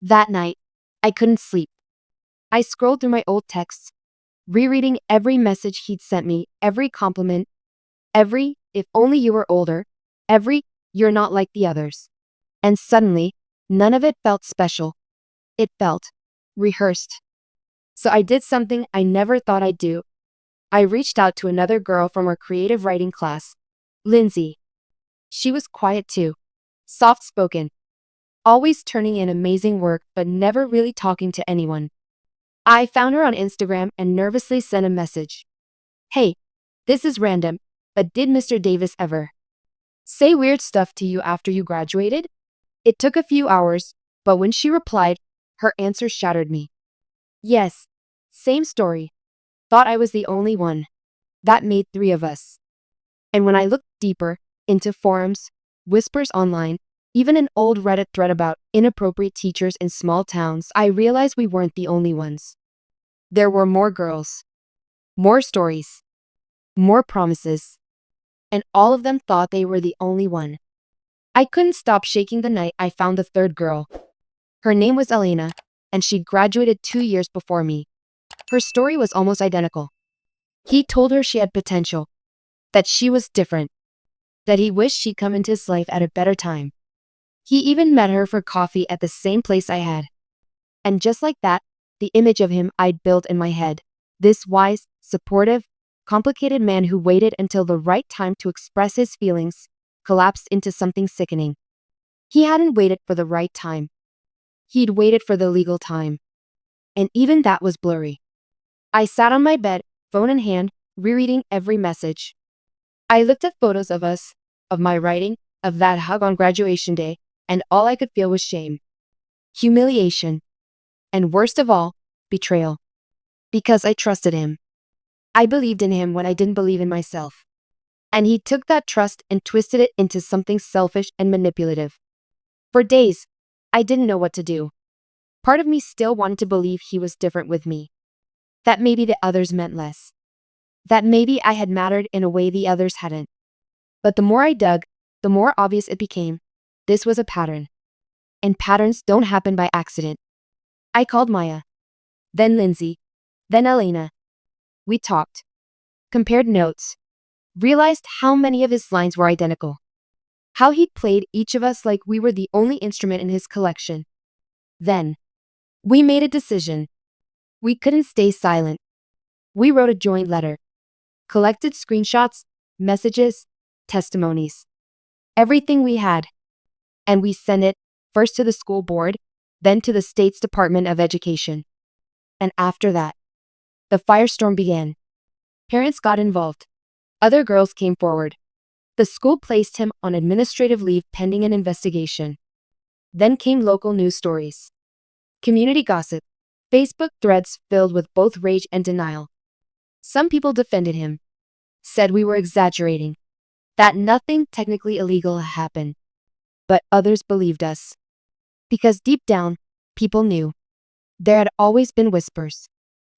That night, I couldn't sleep. I scrolled through my old texts, rereading every message he'd sent me, every compliment, every, if only you were older, every, you're not like the others. And suddenly, none of it felt special. It felt rehearsed. So I did something I never thought I'd do. I reached out to another girl from our creative writing class, Lindsay. She was quiet too, soft-spoken, always turning in amazing work but never really talking to anyone. I found her on Instagram and nervously sent a message. Hey, this is random, but did Mr. Davis ever say weird stuff to you after you graduated? It took a few hours, but when she replied, her answer shattered me. Yes, same story. Thought I was the only one. That made three of us. And when I looked deeper into forums, whispers online, even an old Reddit thread about inappropriate teachers in small towns, I realized we weren't the only ones. There were more girls, more stories, more promises, and all of them thought they were the only one. I couldn't stop shaking the night I found the third girl. Her name was Elena, and she'd graduated 2 years before me. Her story was almost identical. He told her she had potential, that she was different, that he wished she'd come into his life at a better time. He even met her for coffee at the same place I had. And just like that, the image of him I'd built in my head, this wise, supportive, complicated man who waited until the right time to express his feelings, collapsed into something sickening. He hadn't waited for the right time. He'd waited for the legal time. And even that was blurry. I sat on my bed, phone in hand, rereading every message. I looked at photos of us, of my writing, of that hug on graduation day, and all I could feel was shame, humiliation, and worst of all, betrayal. Because I trusted him. I believed in him when I didn't believe in myself. And he took that trust and twisted it into something selfish and manipulative. For days, I didn't know what to do. Part of me still wanted to believe he was different with me. That maybe the others meant less. That maybe I had mattered in a way the others hadn't. But the more I dug, the more obvious it became. This was a pattern. And patterns don't happen by accident. I called Maya. Then Lindsay. Then Elena. We talked. Compared notes. Realized how many of his lines were identical. How he'd played each of us like we were the only instrument in his collection. Then, we made a decision. We couldn't stay silent. We wrote a joint letter. Collected screenshots, messages, testimonies. Everything we had. And we sent it, first to the school board, then to the state's Department of Education. And after that, the firestorm began. Parents got involved. Other girls came forward. The school placed him on administrative leave pending an investigation. Then came local news stories. Community gossip. Facebook threads filled with both rage and denial. Some people defended him. Said we were exaggerating. That nothing technically illegal happened. But others believed us. Because deep down, people knew. There had always been whispers.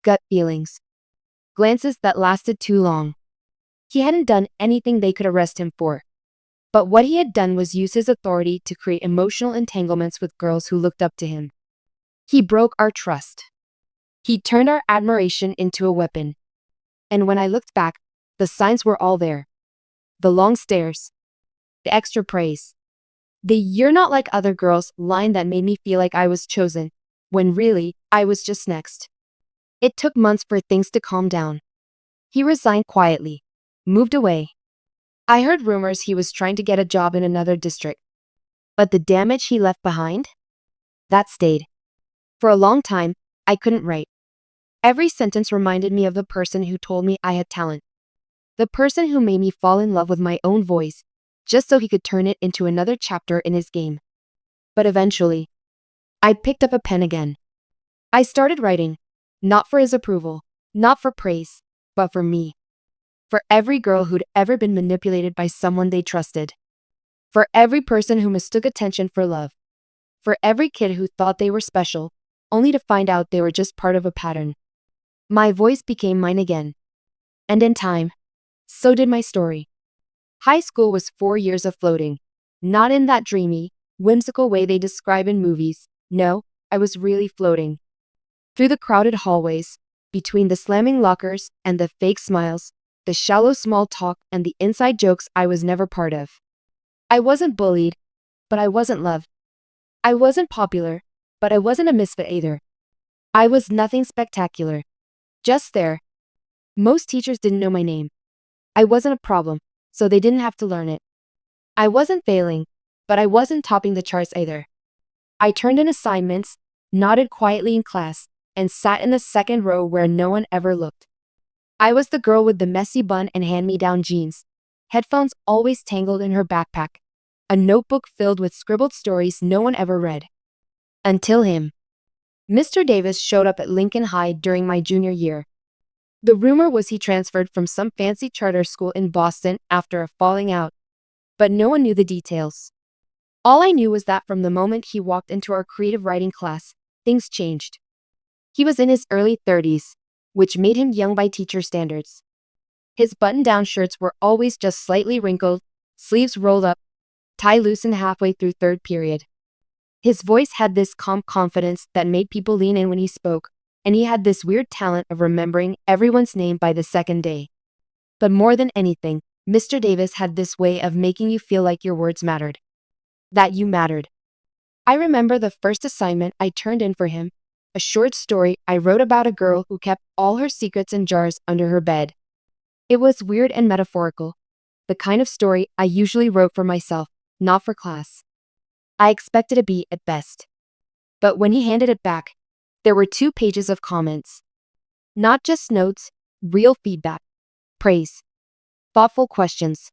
Gut feelings. Glances that lasted too long. He hadn't done anything they could arrest him for. But what he had done was use his authority to create emotional entanglements with girls who looked up to him. He broke our trust. He turned our admiration into a weapon. And when I looked back, the signs were all there. The long stares. The extra praise. The "you're not like other girls" line that made me feel like I was chosen, when really, I was just next. It took months for things to calm down. He resigned quietly. Moved away. I heard rumors he was trying to get a job in another district. But the damage he left behind? That stayed. For a long time, I couldn't write. Every sentence reminded me of the person who told me I had talent. The person who made me fall in love with my own voice, just so he could turn it into another chapter in his game. But eventually, I picked up a pen again. I started writing, not for his approval, not for praise, but for me. For every girl who'd ever been manipulated by someone they trusted. For every person who mistook attention for love. For every kid who thought they were special, only to find out they were just part of a pattern. My voice became mine again. And in time, so did my story. High school was 4 years of floating. Not in that dreamy, whimsical way they describe in movies. No, I was really floating. Through the crowded hallways, between the slamming lockers and the fake smiles, the shallow small talk and the inside jokes I was never part of. I wasn't bullied, but I wasn't loved. I wasn't popular, but I wasn't a misfit either. I was nothing spectacular. Just there. Most teachers didn't know my name. I wasn't a problem, so they didn't have to learn it. I wasn't failing, but I wasn't topping the charts either. I turned in assignments, nodded quietly in class, and sat in the second row where no one ever looked. I was the girl with the messy bun and hand-me-down jeans, headphones always tangled in her backpack, a notebook filled with scribbled stories no one ever read. Until him. Mr. Davis showed up at Lincoln High during my junior year. The rumor was he transferred from some fancy charter school in Boston after a falling out, but no one knew the details. All I knew was that from the moment he walked into our creative writing class, things changed. He was in his early 30s, which made him young by teacher standards. His button-down shirts were always just slightly wrinkled, sleeves rolled up, tie loosened halfway through third period. His voice had this calm confidence that made people lean in when he spoke, and he had this weird talent of remembering everyone's name by the second day. But more than anything, Mr. Davis had this way of making you feel like your words mattered. That you mattered. I remember the first assignment I turned in for him, a short story I wrote about a girl who kept all her secrets in jars under her bed. It was weird and metaphorical, the kind of story I usually wrote for myself, not for class. I expected a B at best. But when he handed it back, there were 2 pages of comments. Not just notes, real feedback, praise, thoughtful questions.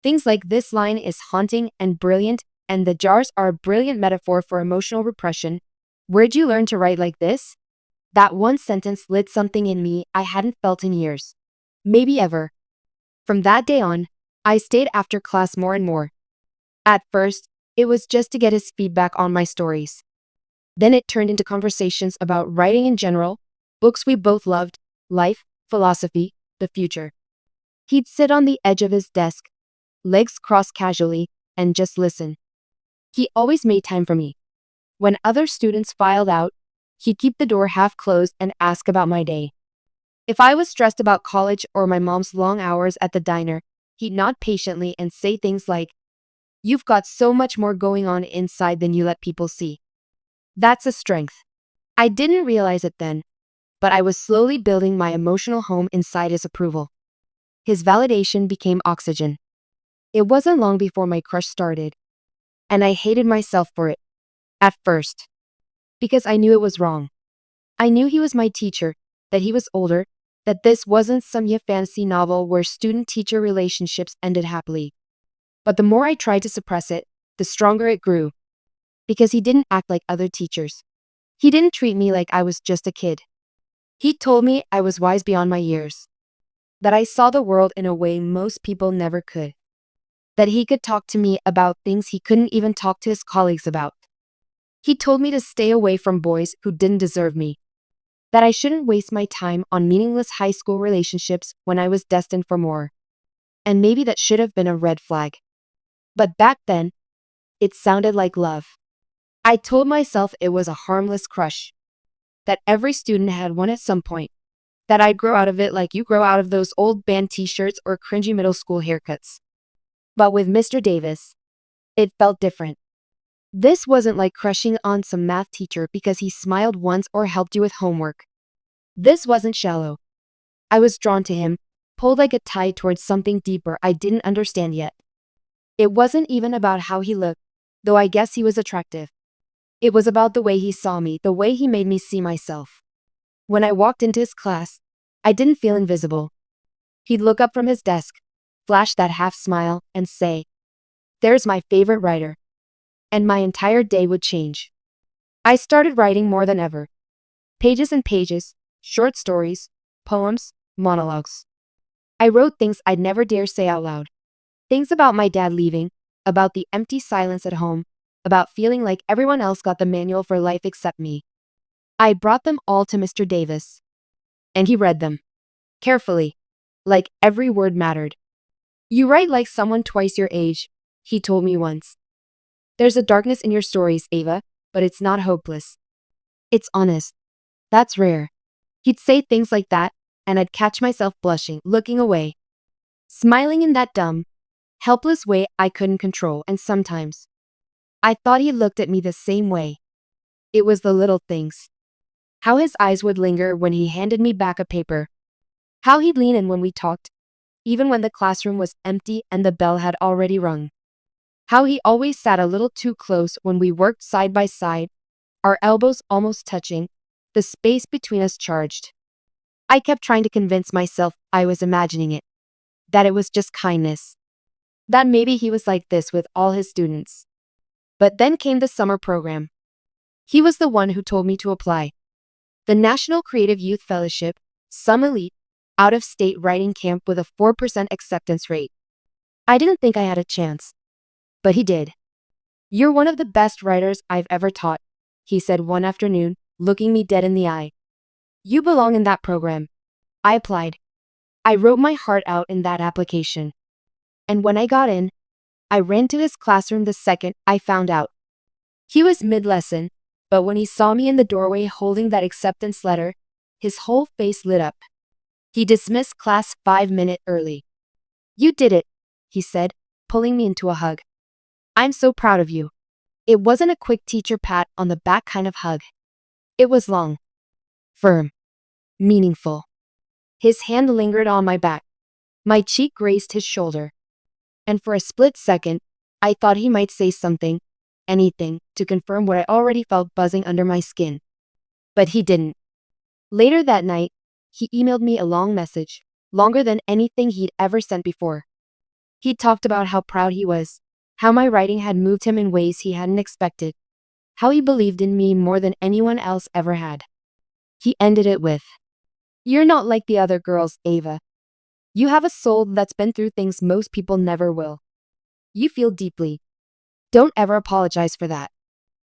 Things like this line is haunting and brilliant, and the jars are a brilliant metaphor for emotional repression. Where'd you learn to write like this? That one sentence lit something in me I hadn't felt in years. Maybe ever. From that day on, I stayed after class more and more. At first, it was just to get his feedback on my stories. Then it turned into conversations about writing in general, books we both loved, life, philosophy, the future. He'd sit on the edge of his desk, legs crossed casually, and just listen. He always made time for me. When other students filed out, he'd keep the door half closed and ask about my day. If I was stressed about college or my mom's long hours at the diner, he'd nod patiently and say things like, "You've got so much more going on inside than you let people see." That's a strength. I didn't realize it then, but I was slowly building my emotional home inside his approval. His validation became oxygen. It wasn't long before my crush started, and I hated myself for it. At first. Because I knew it was wrong. I knew he was my teacher, that he was older, that this wasn't some fantasy novel where student-teacher relationships ended happily. But the more I tried to suppress it, the stronger it grew. Because he didn't act like other teachers. He didn't treat me like I was just a kid. He told me I was wise beyond my years. That I saw the world in a way most people never could. That he could talk to me about things he couldn't even talk to his colleagues about. He told me to stay away from boys who didn't deserve me. That I shouldn't waste my time on meaningless high school relationships when I was destined for more. And maybe that should have been a red flag. But back then, it sounded like love. I told myself it was a harmless crush. That every student had one at some point. That I'd grow out of it like you grow out of those old band t-shirts or cringy middle school haircuts. But with Mr. Davis, it felt different. This wasn't like crushing on some math teacher because he smiled once or helped you with homework. This wasn't shallow. I was drawn to him, pulled like a tide towards something deeper I didn't understand yet. It wasn't even about how he looked, though I guess he was attractive. It was about the way he saw me, the way he made me see myself. When I walked into his class, I didn't feel invisible. He'd look up from his desk, flash that half smile, and say, "There's my favorite writer." And my entire day would change. I started writing more than ever. Pages and pages, short stories, poems, monologues. I wrote things I'd never dare say out loud. Things about my dad leaving, about the empty silence at home, about feeling like everyone else got the manual for life except me. I brought them all to Mr. Davis. And he read them. Carefully. Like every word mattered. "You write like someone twice your age," he told me once. "There's a darkness in your stories, Ava, but it's not hopeless." It's honest. That's rare. He'd say things like that, and I'd catch myself blushing, looking away, smiling in that dumb, helpless way I couldn't control, and sometimes I thought he looked at me the same way. It was the little things. How his eyes would linger when he handed me back a paper. How he'd lean in when we talked, even when the classroom was empty and the bell had already rung. How he always sat a little too close when we worked side by side, our elbows almost touching, the space between us charged. I kept trying to convince myself I was imagining it, that it was just kindness, that maybe he was like this with all his students. But then came the summer program. He was the one who told me to apply. The National Creative Youth Fellowship, some elite, out-of-state writing camp with a 4% acceptance rate. I didn't think I had a chance. But he did. "You're one of the best writers I've ever taught," he said one afternoon, looking me dead in the eye. "You belong in that program." I applied. I wrote my heart out in that application. And when I got in, I ran to his classroom the second I found out. He was mid-lesson, but when he saw me in the doorway holding that acceptance letter, his whole face lit up. He dismissed class 5 minutes early. "You did it," he said, pulling me into a hug. "I'm so proud of you." It wasn't a quick teacher pat on the back kind of hug. It was long, firm, meaningful. His hand lingered on my back. My cheek grazed his shoulder. And for a split second, I thought he might say something, anything, to confirm what I already felt buzzing under my skin. But he didn't. Later that night, he emailed me a long message, longer than anything he'd ever sent before. He talked about how proud he was, how my writing had moved him in ways he hadn't expected, how he believed in me more than anyone else ever had. He ended it with, "You're not like the other girls, Ava. You have a soul that's been through things most people never will. You feel deeply. Don't ever apologize for that."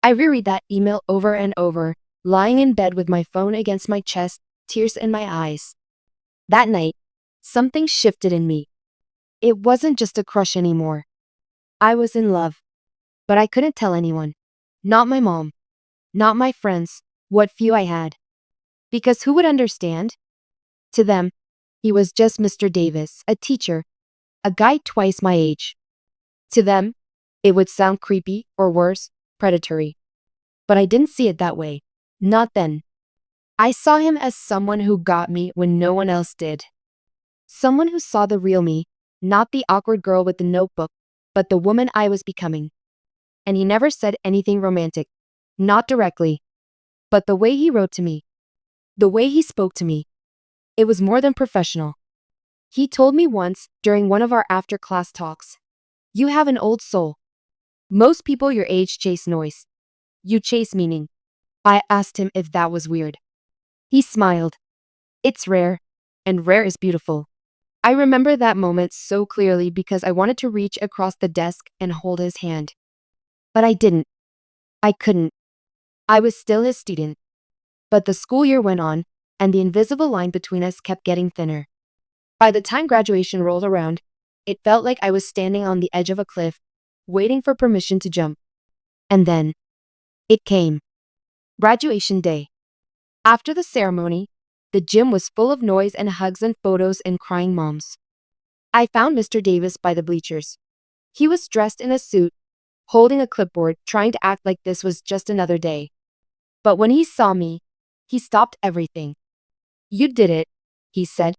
I reread that email over and over, lying in bed with my phone against my chest, tears in my eyes. That night, something shifted in me. It wasn't just a crush anymore. I was in love. But I couldn't tell anyone. Not my mom. Not my friends, what few I had. Because who would understand? To them, he was just Mr. Davis, a teacher, a guy twice my age. To them, it would sound creepy, or worse, predatory. But I didn't see it that way. Not then. I saw him as someone who got me when no one else did. Someone who saw the real me, not the awkward girl with the notebook, but the woman I was becoming. And he never said anything romantic. Not directly. But the way he wrote to me, the way he spoke to me, it was more than professional. He told me once, during one of our after-class talks, "You have an old soul. Most people your age chase noise. You chase meaning." I asked him if that was weird. He smiled. "It's rare, and rare is beautiful." I remember that moment so clearly because I wanted to reach across the desk and hold his hand. But I didn't. I couldn't. I was still his student. But the school year went on, and the invisible line between us kept getting thinner. By the time graduation rolled around, it felt like I was standing on the edge of a cliff, waiting for permission to jump. And then, it came. Graduation day. After the ceremony, the gym was full of noise and hugs and photos and crying moms. I found Mr. Davis by the bleachers. He was dressed in a suit, holding a clipboard, trying to act like this was just another day. But when he saw me, he stopped everything. "You did it," he said,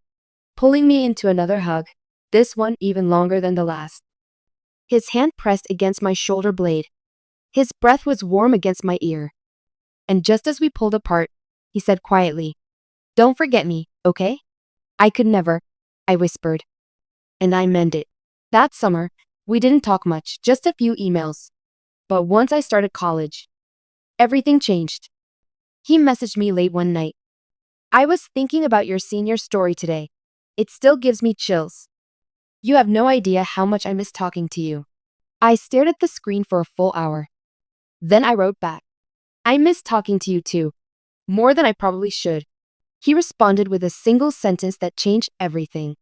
pulling me into another hug, this one even longer than the last. His hand pressed against my shoulder blade. His breath was warm against my ear. And just as we pulled apart, he said quietly, "Don't forget me, okay?" "I could never," I whispered. And I meant it. That summer, we didn't talk much, just a few emails. But once I started college, everything changed. He messaged me late one night. "I was thinking about your senior story today. It still gives me chills. You have no idea how much I miss talking to you." I stared at the screen for a full hour. Then I wrote back, "I miss talking to you too. More than I probably should." He responded with a single sentence that changed everything.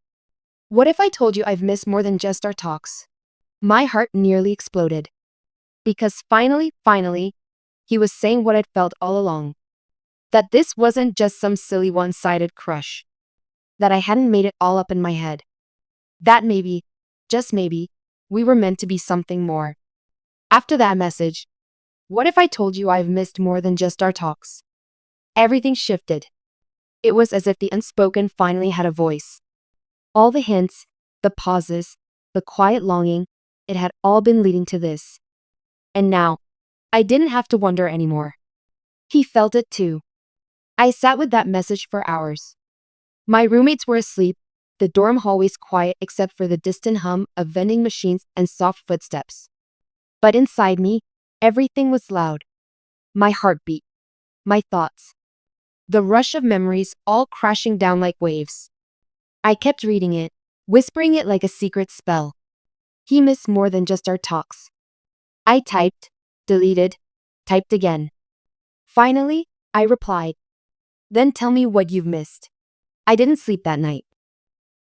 "What if I told you I've missed more than just our talks?" My heart nearly exploded. Because finally, he was saying what I'd felt all along. That this wasn't just some silly one-sided crush. That I hadn't made it all up in my head. That maybe, just maybe, we were meant to be something more. After that message, what if I told you I've missed more than just our talks? Everything shifted. It was as if the unspoken finally had a voice. All the hints, the pauses, the quiet longing, it had all been leading to this. And now, I didn't have to wonder anymore. He felt it too. I sat with that message for hours. My roommates were asleep, the dorm hallways quiet except for the distant hum of vending machines and soft footsteps. But inside me, everything was loud. My heartbeat, my thoughts, the rush of memories all crashing down like waves. I kept reading it, whispering it like a secret spell. He missed more than just our talks. I typed, deleted, typed again. Finally, I replied. Then tell me what you've missed. I didn't sleep that night.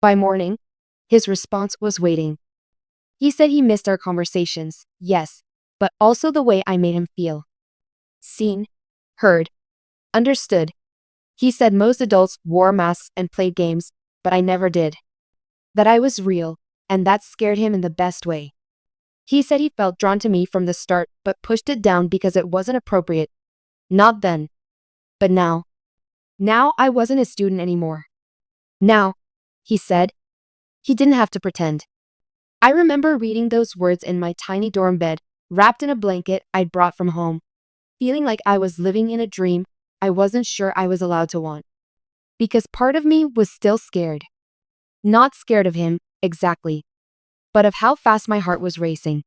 By morning, his response was waiting. He said he missed our conversations, yes, but also the way I made him feel. Seen, heard, understood. He said most adults wore masks and played games, but I never did. That I was real, and that scared him in the best way. He said he felt drawn to me from the start but pushed it down because it wasn't appropriate. Not then. But now. Now I wasn't a student anymore. Now, he said. He didn't have to pretend. I remember reading those words in my tiny dorm bed, wrapped in a blanket I'd brought from home, feeling like I was living in a dream I wasn't sure I was allowed to want. Because part of me was still scared. Not scared of him, exactly, but of how fast my heart was racing.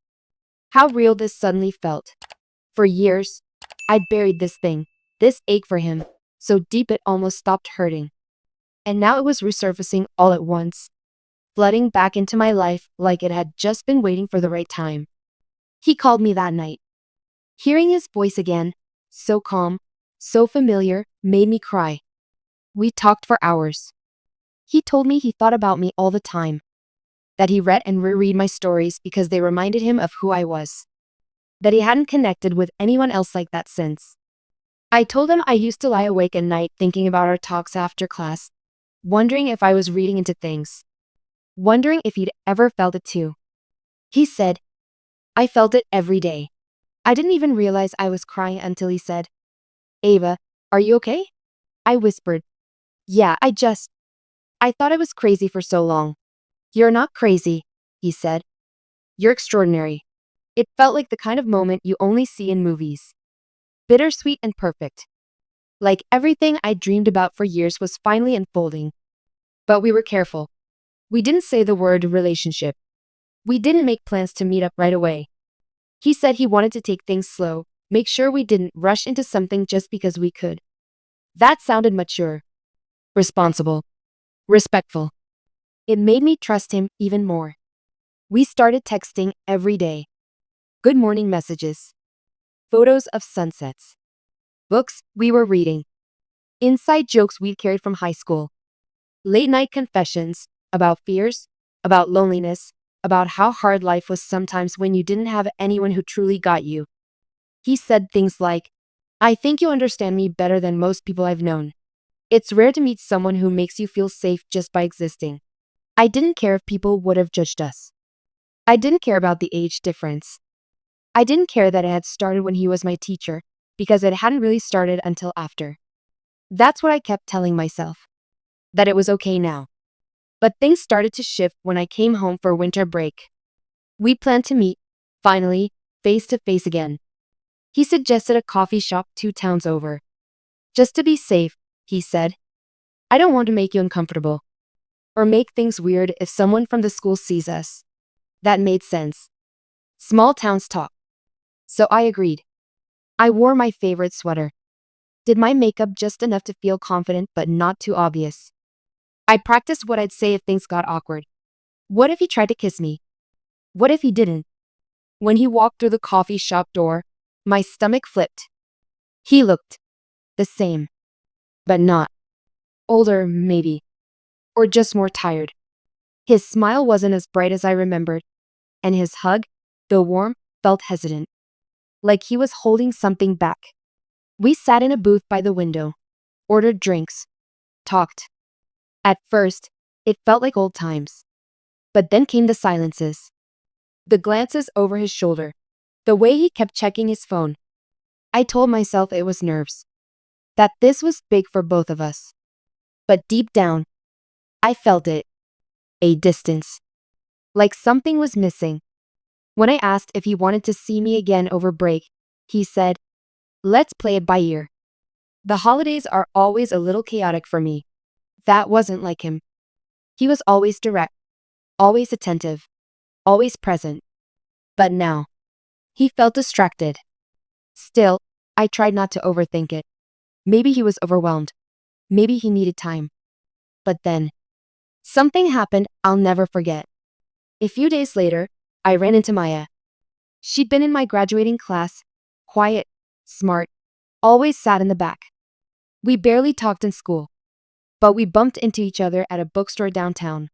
How real this suddenly felt. For years, I'd buried this thing, this ache for him, so deep it almost stopped hurting. And now it was resurfacing all at once, flooding back into my life like it had just been waiting for the right time. He called me that night. Hearing his voice again, so calm, so familiar, made me cry. We talked for hours. He told me he thought about me all the time. That he read and reread my stories because they reminded him of who I was. That he hadn't connected with anyone else like that since. I told him I used to lie awake at night thinking about our talks after class, wondering if I was reading into things. Wondering if he'd ever felt it too. He said, I felt it every day. I didn't even realize I was crying until he said, Ava, are you okay? I whispered, yeah, I thought I was crazy for so long. You're not crazy, he said. You're extraordinary. It felt like the kind of moment you only see in movies. Bittersweet and perfect. Like everything I dreamed about for years was finally unfolding. But we were careful. We didn't say the word relationship. We didn't make plans to meet up right away. He said he wanted to take things slow, make sure we didn't rush into something just because we could. That sounded mature, responsible, respectful. It made me trust him even more. We started texting every day. Good morning messages. Photos of sunsets. Books we were reading. Inside jokes we'd carried from high school. Late night confessions about fears, about loneliness, about how hard life was sometimes when you didn't have anyone who truly got you. He said things like, I think you understand me better than most people I've known. It's rare to meet someone who makes you feel safe just by existing. I didn't care if people would have judged us. I didn't care about the age difference. I didn't care that it had started when he was my teacher, because it hadn't really started until after. That's what I kept telling myself. That it was okay now. But things started to shift when I came home for winter break. We planned to meet, finally, face to face again. He suggested a coffee shop 2 towns over. Just to be safe, he said. I don't want to make you uncomfortable. Or make things weird if someone from the school sees us. That made sense. Small towns talk. So I agreed. I wore my favorite sweater. Did my makeup just enough to feel confident but not too obvious. I practiced what I'd say if things got awkward. What if he tried to kiss me? What if he didn't? When he walked through the coffee shop door, my stomach flipped. He looked the same, but not. Older, maybe. Or just more tired. His smile wasn't as bright as I remembered, and his hug, though warm, felt hesitant. Like he was holding something back. We sat in a booth by the window. ordered drinks, talked. At first, it felt like old times. But then came the silences. The glances over his shoulder. The way he kept checking his phone. I told myself it was nerves. That this was big for both of us. But deep down, I felt it. A distance. Like something was missing. When I asked if he wanted to see me again over break, he said, "Let's play it by ear." The holidays are always a little chaotic for me. That wasn't like him. He was always direct, always attentive, always present. But now, he felt distracted. Still, I tried not to overthink it. Maybe he was overwhelmed. Maybe he needed time. But then, something happened I'll never forget. A few days later, I ran into Maya. She'd been in my graduating class, quiet, smart, always sat in the back. We barely talked in school, but we bumped into each other at a bookstore downtown.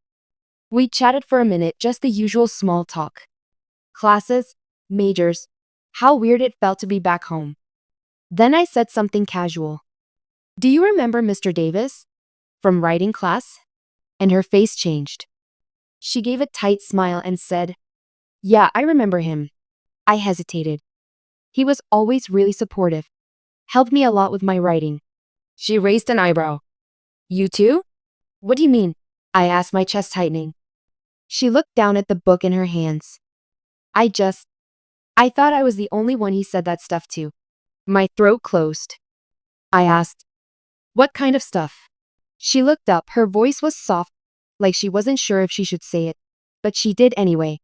We chatted for a minute, just the usual small talk. Classes, majors, how weird it felt to be back home. Then I said something casual. "Do you remember Mr. Davis? From writing class?" And her face changed. She gave a tight smile and said, "Yeah, I remember him." I hesitated. He was always really supportive. Helped me a lot with my writing. She raised an eyebrow. "You too? What do you mean?" I asked, my chest tightening. She looked down at the book in her hands. I thought I was the only one he said that stuff to. My throat closed. I asked, "What kind of stuff?" She looked up. Her voice was soft, like she wasn't sure if she should say it, but she did anyway.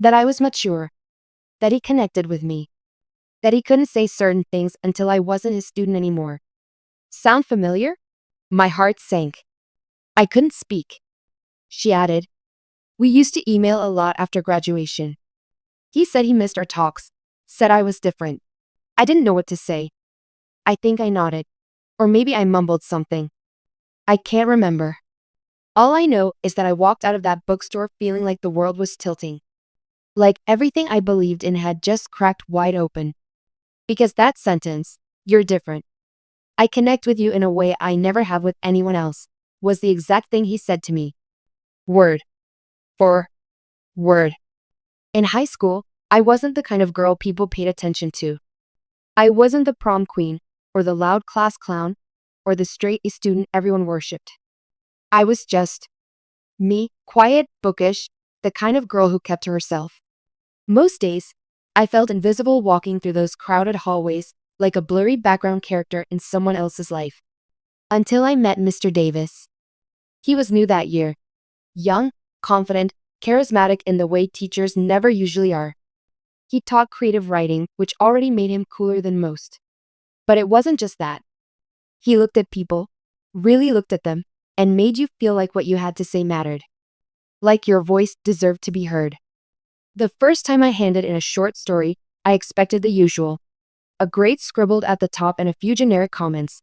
That I was mature. That he connected with me. That he couldn't say certain things until I wasn't his student anymore. Sound familiar? My heart sank. I couldn't speak. She added, "We used to email a lot after graduation. He said he missed our talks, said I was different." I didn't know what to say. I think I nodded. Or maybe I mumbled something. I can't remember. All I know is that I walked out of that bookstore feeling like the world was tilting. Like everything I believed in had just cracked wide open. Because that sentence, "You're different. I connect with you in a way I never have with anyone else," was the exact thing he said to me. Word for word. In high school, I wasn't the kind of girl people paid attention to. I wasn't the prom queen, or the loud class clown, or the straight A student everyone worshipped. I was just me, quiet, bookish, the kind of girl who kept to herself. Most days, I felt invisible walking through those crowded hallways, like a blurry background character in someone else's life. Until I met Mr. Davis. He was new that year. Young, confident, charismatic in the way teachers never usually are. He taught creative writing, which already made him cooler than most. But it wasn't just that. He looked at people, really looked at them, and made you feel like what you had to say mattered. Like your voice deserved to be heard. The first time I handed in a short story, I expected the usual. A grade scribbled at the top and a few generic comments.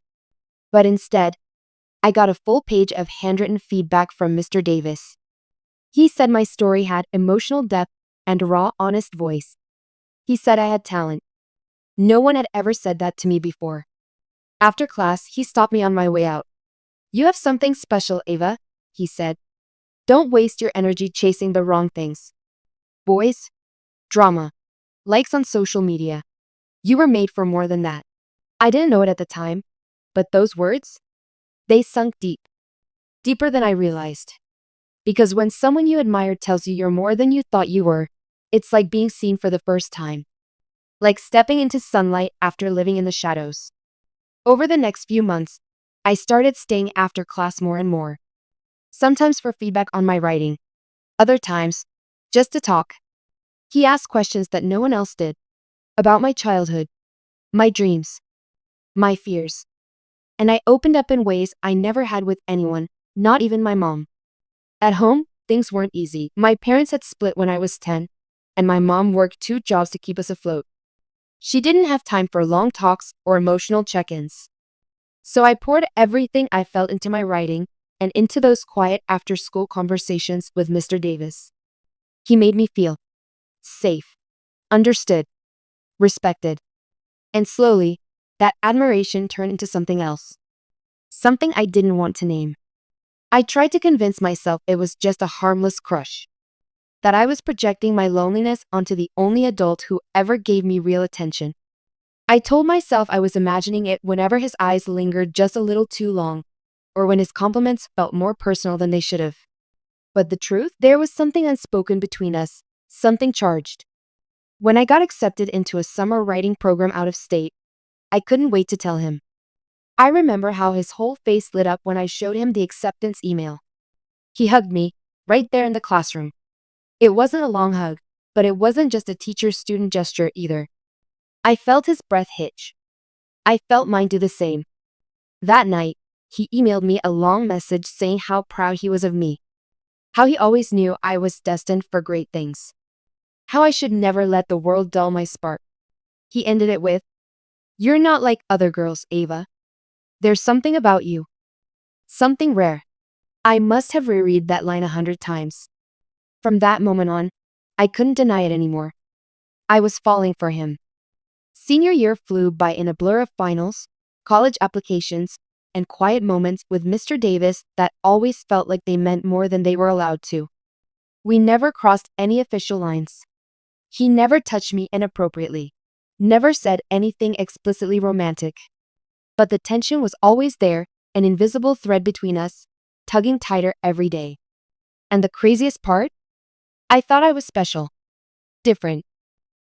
But instead, I got a full page of handwritten feedback from Mr. Davis. He said my story had emotional depth and a raw, honest voice. He said I had talent. No one had ever said that to me before. After class, he stopped me on my way out. "You have something special, Ava," he said. "Don't waste your energy chasing the wrong things. Boys, drama, likes on social media. You were made for more than that." I didn't know it at the time, but those words, they sunk deep. Deeper than I realized. Because when someone you admire tells you you're more than you thought you were, it's like being seen for the first time. Like stepping into sunlight after living in the shadows. Over the next few months, I started staying after class more and more. Sometimes for feedback on my writing. Other times, just to talk. He asked questions that no one else did. About my childhood, my dreams, my fears. And I opened up in ways I never had with anyone, not even my mom. At home, things weren't easy. My parents had split when I was 10, and my mom worked 2 jobs to keep us afloat. She didn't have time for long talks or emotional check-ins. So I poured everything I felt into my writing and into those quiet after-school conversations with Mr. Davis. He made me feel safe, understood, respected. And slowly, that admiration turned into something else. something I didn't want to name. I tried to convince myself it was just a harmless crush, that I was projecting my loneliness onto the only adult who ever gave me real attention. I told myself I was imagining it whenever his eyes lingered just a little too long, or when his compliments felt more personal than they should have. But the truth, there was something unspoken between us, something charged. When I got accepted into a summer writing program out of state, I couldn't wait to tell him. I remember how his whole face lit up when I showed him the acceptance email. He hugged me, right there in the classroom. It wasn't a long hug, but it wasn't just a teacher-student gesture either. I felt his breath hitch. I felt mine do the same. That night, he emailed me a long message saying how proud he was of me, how he always knew I was destined for great things, how I should never let the world dull my spark. He ended it with, "You're not like other girls, Ava. There's something about you. Something rare." I must have reread that line 100 times. From that moment on, I couldn't deny it anymore. I was falling for him. Senior year flew by in a blur of finals, college applications, and quiet moments with Mr. Davis that always felt like they meant more than they were allowed to. We never crossed any official lines. He never touched me inappropriately, never said anything explicitly romantic. But the tension was always there, an invisible thread between us, tugging tighter every day. And the craziest part? I thought I was special, different,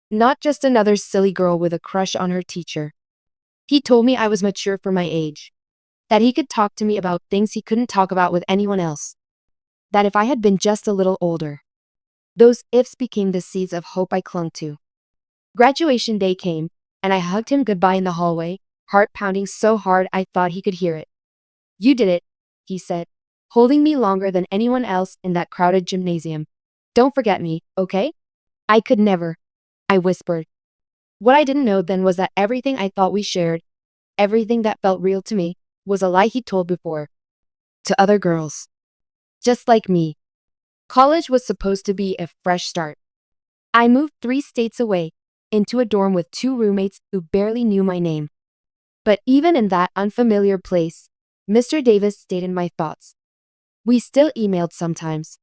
not just another silly girl with a crush on her teacher. He told me I was mature for my age, that he could talk to me about things he couldn't talk about with anyone else, that if I had been just a little older. Those ifs became the seeds of hope I clung to. Graduation day came, and I hugged him goodbye in the hallway, heart pounding so hard I thought he could hear it. "You did it," he said, holding me longer than anyone else in that crowded gymnasium. "Don't forget me, okay?" "I could never," I whispered. What I didn't know then was that everything I thought we shared, everything that felt real to me, was a lie he told before. To other girls. Just like me. College was supposed to be a fresh start. I moved 3 states away, into a dorm with 2 roommates who barely knew my name. But even in that unfamiliar place, Mr. Davis stayed in my thoughts. We still emailed sometimes.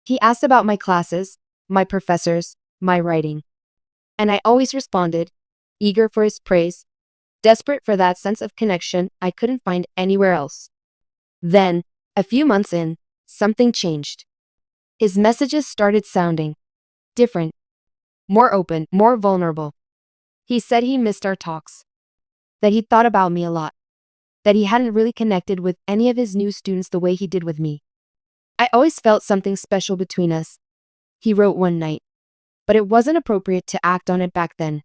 He asked about my classes, my professors, my writing. And I always responded, eager for his praise, desperate for that sense of connection I couldn't find anywhere else. Then, a few months in, something changed. His messages started sounding different, more open, more vulnerable. He said he missed our talks, that he thought about me a lot, that he hadn't really connected with any of his new students the way he did with me. I always felt something special between us, he wrote one night, but it wasn't appropriate to act on it back then.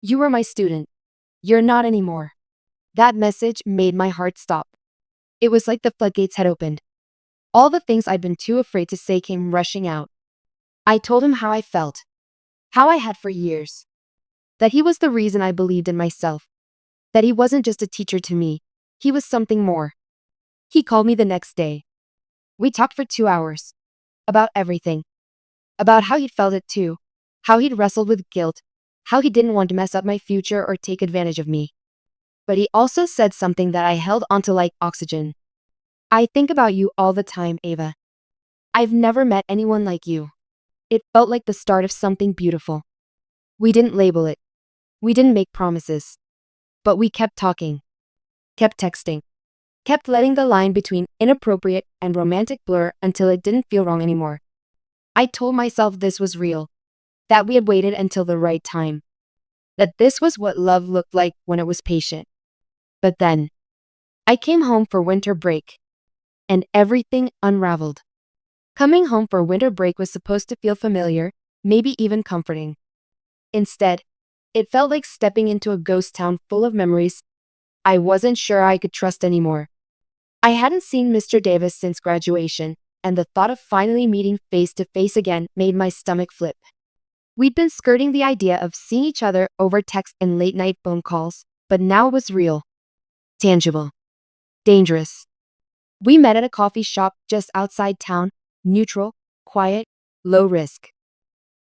"You were my student. You're not anymore." That message made my heart stop. It was like the floodgates had opened. All the things I'd been too afraid to say came rushing out. I told him how I felt, how I had for years, that he was the reason I believed in myself, that he wasn't just a teacher to me, he was something more. He called me the next day. We talked for 2 hours. About everything. About how he'd felt it too, how he'd wrestled with guilt, how he didn't want to mess up my future or take advantage of me. But he also said something that I held onto like oxygen. "I think about you all the time, Ava. I've never met anyone like you." It felt like the start of something beautiful. We didn't label it. We didn't make promises. But we kept talking. Kept texting. Kept letting the line between inappropriate and romantic blur until it didn't feel wrong anymore. I told myself this was real, that we had waited until the right time, that this was what love looked like when it was patient. But then, I came home for winter break, and everything unraveled. Coming home for winter break was supposed to feel familiar, maybe even comforting. Instead, it felt like stepping into a ghost town full of memories I wasn't sure I could trust anymore. I hadn't seen Mr. Davis since graduation, and the thought of finally meeting face to face again made my stomach flip. We'd been skirting the idea of seeing each other over text and late-night phone calls, but now it was real, tangible, dangerous. We met at a coffee shop just outside town, neutral, quiet, low risk.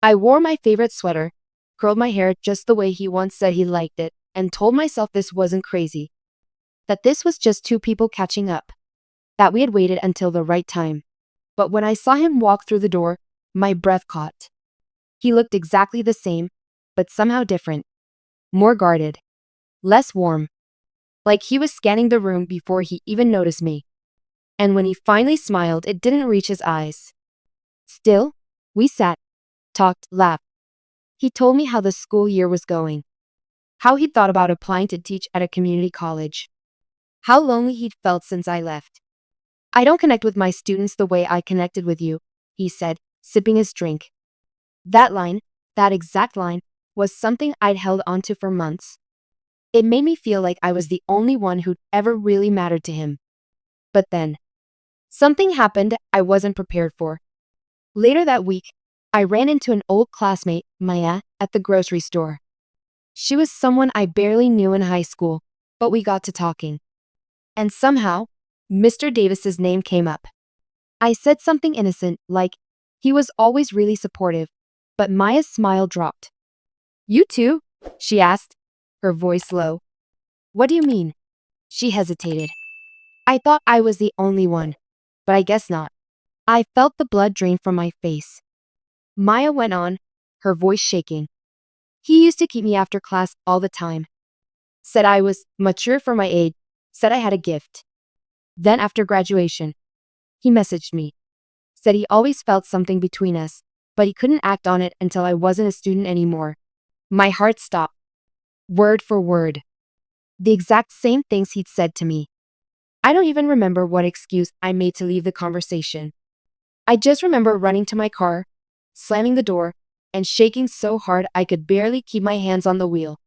I wore my favorite sweater, curled my hair just the way he once said he liked it, and told myself this wasn't crazy. that this was just two people catching up, that we had waited until the right time. But when I saw him walk through the door, my breath caught. He looked exactly the same, but somehow different. More guarded. Less warm. Like he was scanning the room before he even noticed me. And when he finally smiled, it didn't reach his eyes. Still, we sat, talked, laughed. He told me how the school year was going. How he'd thought about applying to teach at a community college. How lonely he'd felt since I left. I don't connect with my students the way I connected with you, he said, sipping his drink. That line, that exact line, was something I'd held onto for months. It made me feel like I was the only one who'd ever really mattered to him. But then, something happened I wasn't prepared for. Later that week, I ran into an old classmate, Maya, at the grocery store. She was someone I barely knew in high school, but we got to talking. And somehow, Mr. Davis's name came up. I said something innocent, like, he was always really supportive, but Maya's smile dropped. You too? She asked, her voice low. What do you mean? She hesitated. I thought I was the only one, but I guess not. I felt the blood drain from my face. Maya went on, her voice shaking. He used to keep me after class all the time. Said I was mature for my age, said I had a gift. Then after graduation, he messaged me. Said he always felt something between us, but he couldn't act on it until I wasn't a student anymore. My heart stopped. Word for word. The exact same things he'd said to me. I don't even remember what excuse I made to leave the conversation. I just remember running to my car, slamming the door, and shaking so hard I could barely keep my hands on the wheel.